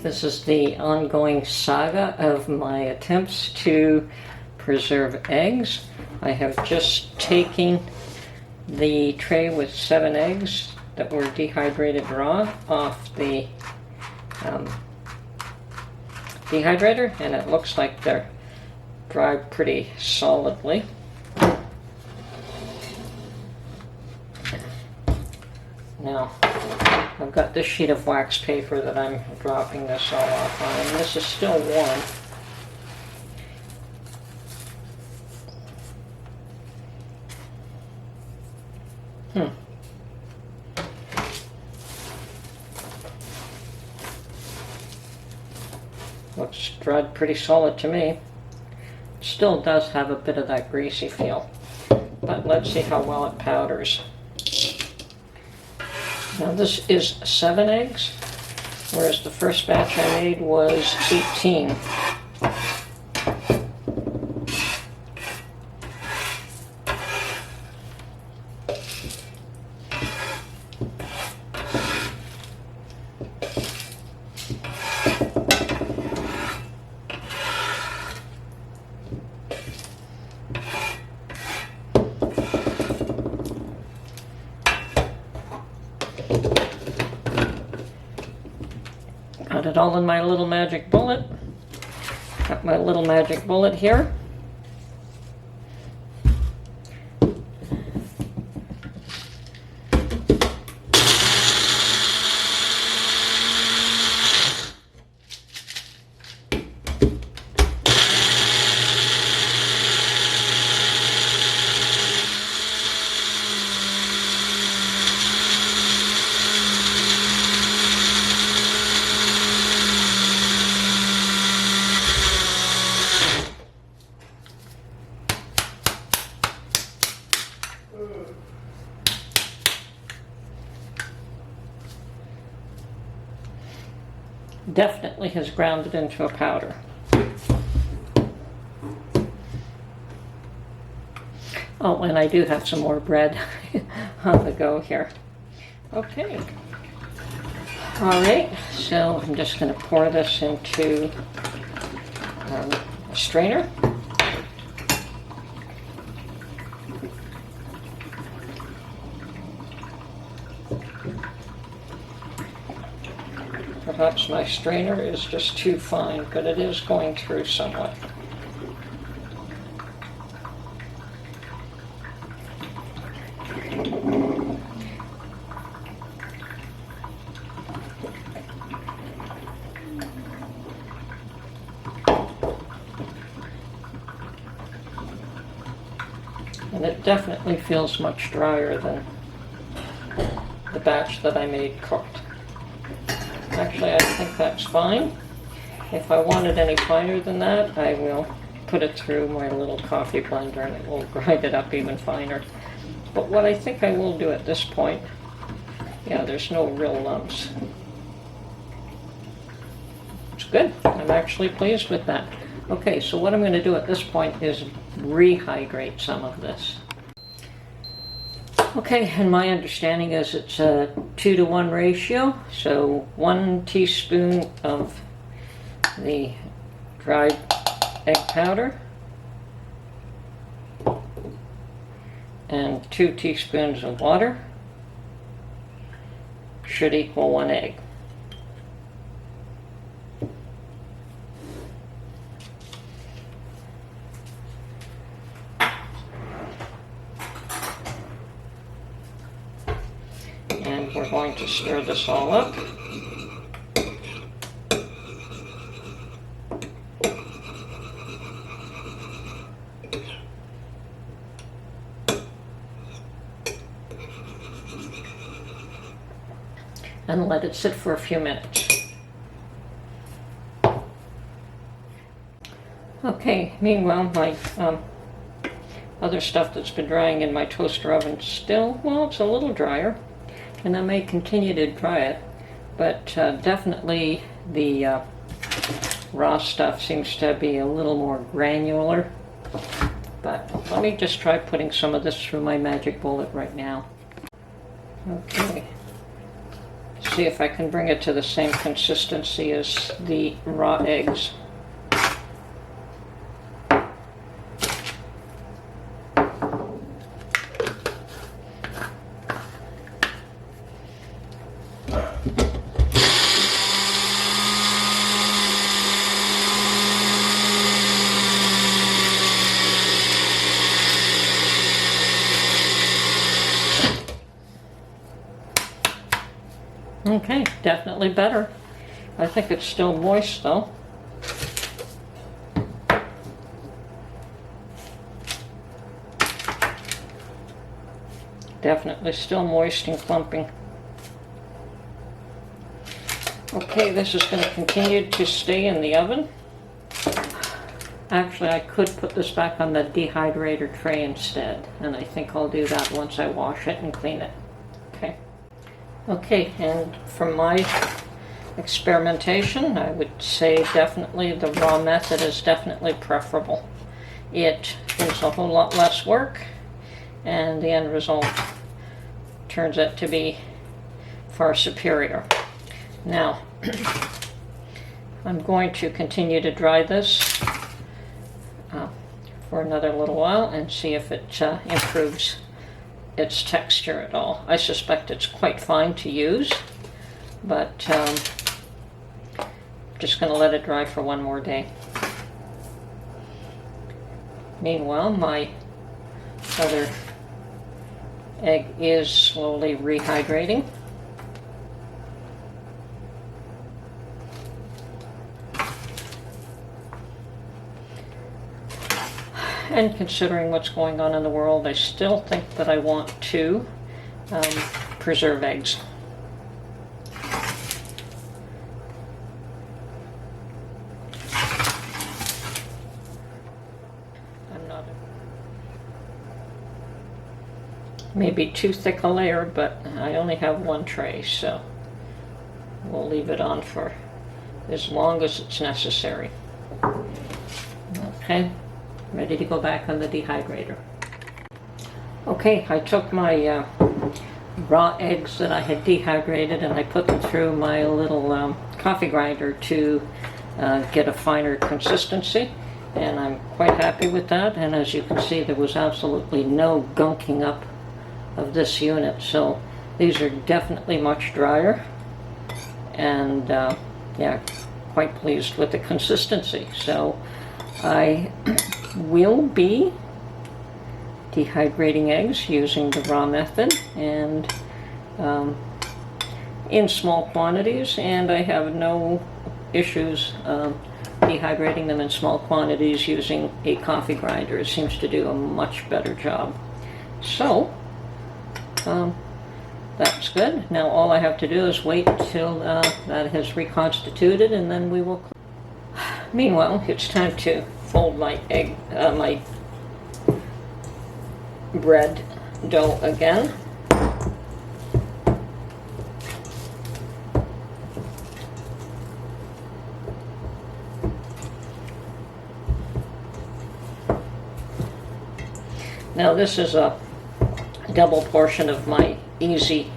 this is the ongoing saga of my attempts to preserve eggs. I have just taken the tray with 7 eggs that were dehydrated raw off the dehydrator, and it looks like they're dried pretty solidly. Now, I've got this sheet of wax paper that I'm dropping this all off on, and this is still warm. Looks dried pretty solid to me. Still does have a bit of that greasy feel, but let's see how well it powders. Now this is 7 eggs, whereas the first batch I made was 18. Got it all in my little magic bullet. Got my little magic bullet here. Definitely has ground it into a powder. Oh, and I do have some more bread on the go here. Okay. All right, so I'm just going to pour this into a strainer. Perhaps my strainer is just too fine, but it is going through somewhat. And it definitely feels much drier than the batch that I made cooked. Actually, I think that's fine. If I wanted any finer than that, I will put it through my little coffee blender and it will grind it up even finer. But what I think I will do at this point, yeah, there's no real lumps. It's good. I'm actually pleased with that. Okay, so what I'm going to do at this point is rehydrate some of this. Okay, and my understanding is it's a 2-to-1 ratio, so 1 teaspoon of the dried egg powder and 2 teaspoons of water should equal 1 egg. And we're going to stir this all up. And let it sit for a few minutes. Okay, meanwhile, my other stuff that's been drying in my toaster oven still, well, it's a little drier, and I may continue to dry it, but definitely the raw stuff seems to be a little more granular. But let me just try putting some of this through my magic bullet right now. Okay. see if I can bring it to the same consistency as the raw eggs. Okay, definitely better. I think it's still moist though. Definitely still moist and clumping. Okay, this is going to continue to stay in the oven. Actually, I could put this back on the dehydrator tray instead, and I think I'll do that once I wash it and clean it. Okay. Okay, and from my experimentation, I would say definitely the raw method is definitely preferable. It is a whole lot less work, and the end result turns out to be far superior. Now, I'm going to continue to dry this for another little while and see if it improves its texture at all. I suspect it's quite fine to use, but just going to let it dry for one more day. Meanwhile, my other egg is slowly rehydrating. And considering what's going on in the world, I still think that I want to preserve eggs. I'm not maybe too thick a layer, but I only have one tray, so we'll leave it on for as long as it's necessary. Okay. Ready to go back on the dehydrator. Okay, I took my raw eggs that I had dehydrated and I put them through my little coffee grinder to get a finer consistency, and I'm quite happy with that. And as you can see, there was absolutely no gunking up of this unit, so these are definitely much drier, and yeah, quite pleased with the consistency. So I will be dehydrating eggs using the raw method and in small quantities, and I have no issues dehydrating them in small quantities using a coffee grinder. It seems to do a much better job. So that's good. Now all I have to do is wait till that has reconstituted, and then we will. Meanwhile, it's time to fold my egg, my bread dough again. Now this is a double portion of my easy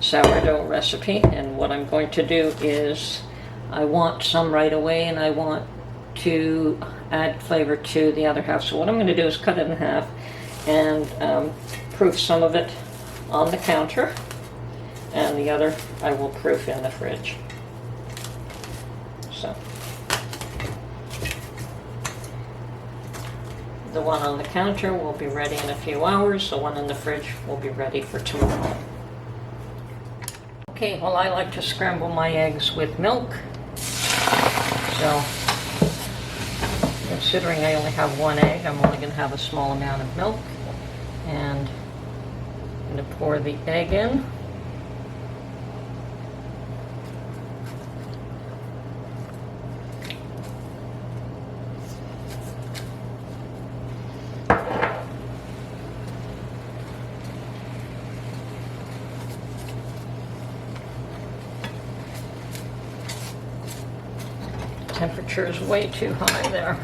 sourdough recipe, and what I'm going to do is I want some right away and I want to add flavor to the other half. So what I'm going to do is cut it in half and proof some of it on the counter, and the other I will proof in the fridge. So the one on the counter will be ready in a few hours. The one in the fridge will be ready for tomorrow. Okay, well, I like to scramble my eggs with milk. So considering I only have one egg, I'm only going to have a small amount of milk, and I'm going to pour the egg in. Temperature is way too high there.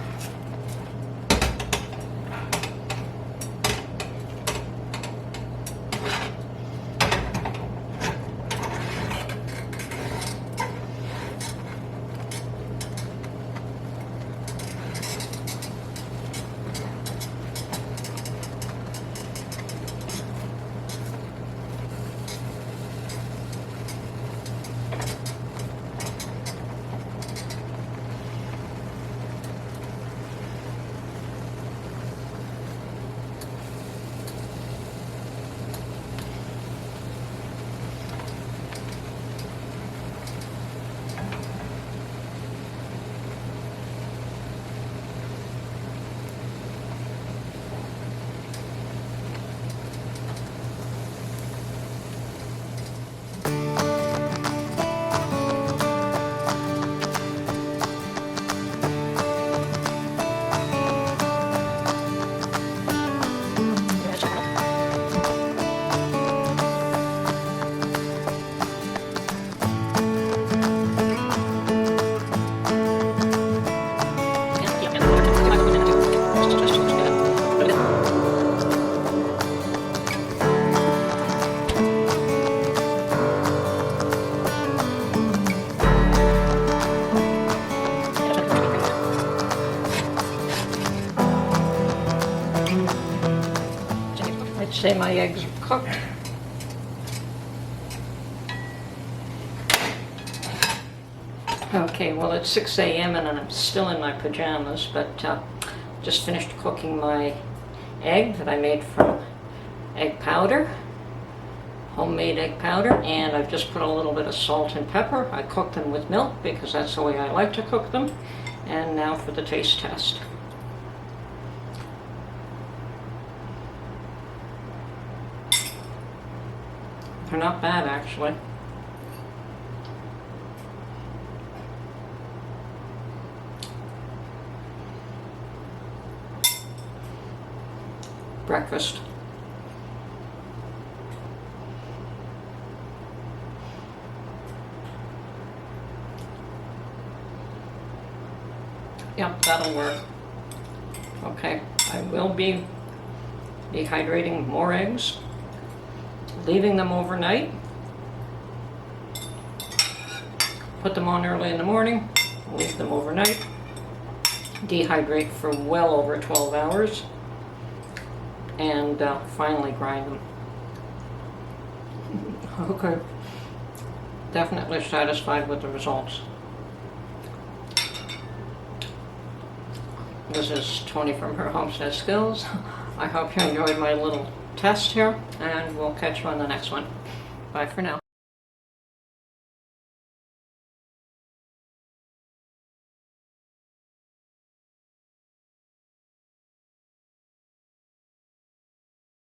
say my eggs are cooked. Okay, well it's 6 a.m. and I'm still in my pajamas, but just finished cooking my egg that I made from egg powder, homemade egg powder, and I've just put a little bit of salt and pepper. I cooked them with milk because that's the way I like to cook them. And now for the taste test. They're not bad, actually. Breakfast. Yep, that'll work. Okay, I will be dehydrating more eggs, leaving them overnight, put them on early in the morning, leave them overnight, dehydrate for well over 12 hours, and finally grind them. Okay, definitely satisfied with the results. This is Tony from her Homestead Skills. I hope you enjoyed my little test here, and we'll catch you on the next one. Bye for now.